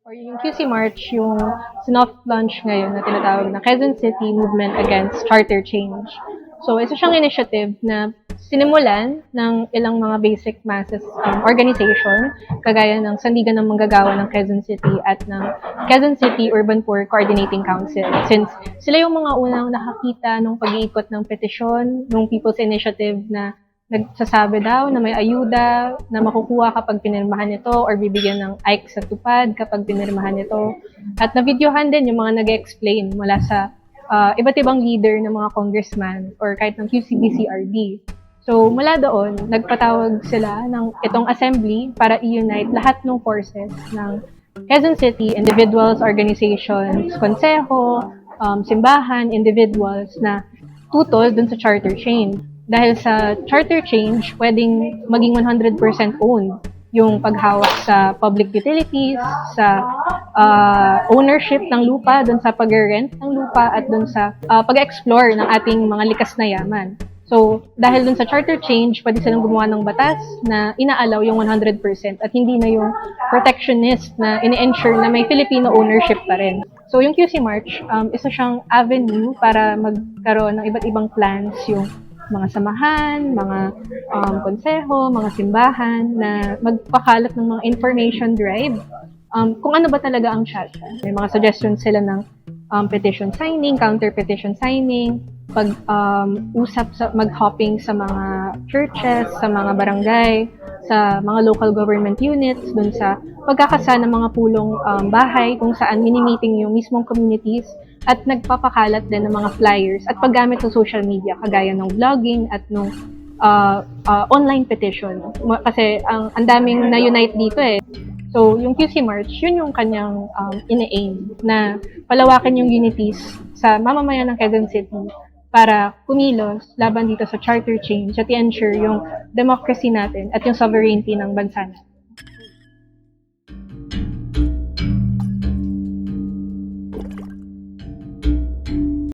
Or yung QC March, yung soft launch ngayon na tinatawag na Quezon City Movement Against Charter Change. So, isa siyang initiative na sinimulan ng ilang mga basic masses organization, kagaya ng Sandigan ng Manggagawa ng Quezon City at ng Quezon City Urban Poor Coordinating Council. Since sila yung mga unang nakakita nung pag-iikot ng petisyon, nung People's Initiative na nagsasabi daw na may ayuda na makukuha kapag pinirmahan ito or bibigyan ng Ike sa tupad kapag pinirmahan ito. At na-videohan din yung mga nag-explain mula sa iba't ibang leader ng mga congressman or kahit ng QCBCRD. So, mula doon, nagpatawag sila ng itong assembly para i-unite lahat ng forces ng Quezon City, individuals, organizations, konseho, simbahan, individuals na tutol dun sa charter change. Dahil sa charter change, pwedeng maging 100% owned yung paghawak sa public utilities, sa ownership ng lupa, dun sa pag-rent ng lupa, at dun sa pag-explore ng ating mga likas na yaman. So, dahil dun sa charter change, pwede silang gumawa ng batas na inaalaw yung 100% at hindi na yung protectionist na ini-ensure na may Filipino ownership pa rin. So, yung QC March, isa siyang avenue para magkaroon ng iba't ibang plans yung mga samahan, mga konseho, mga simbahan na magpakalat ng mga information drive kung ano ba talaga ang Chacha. May mga suggestions sila ng petition signing, counter petition signing, pag-usap mag-hopping sa mga churches, sa mga barangay, sa mga local government units, dun sa pagkakasa ng mga pulong bahay kung saan mini-meeting yung mismong communities at nagpapakalat din ng mga flyers at paggamit ng social media kagaya ng vlogging at ng online petition. Kasi ang daming na-unite dito eh. So, yung QC March, yun yung kanyang ine-aim na palawakin yung unities sa mamamayan ng Quezon City para kumilos laban dito sa charter change at i-ensure yung democracy natin at yung sovereignty ng bansa natin.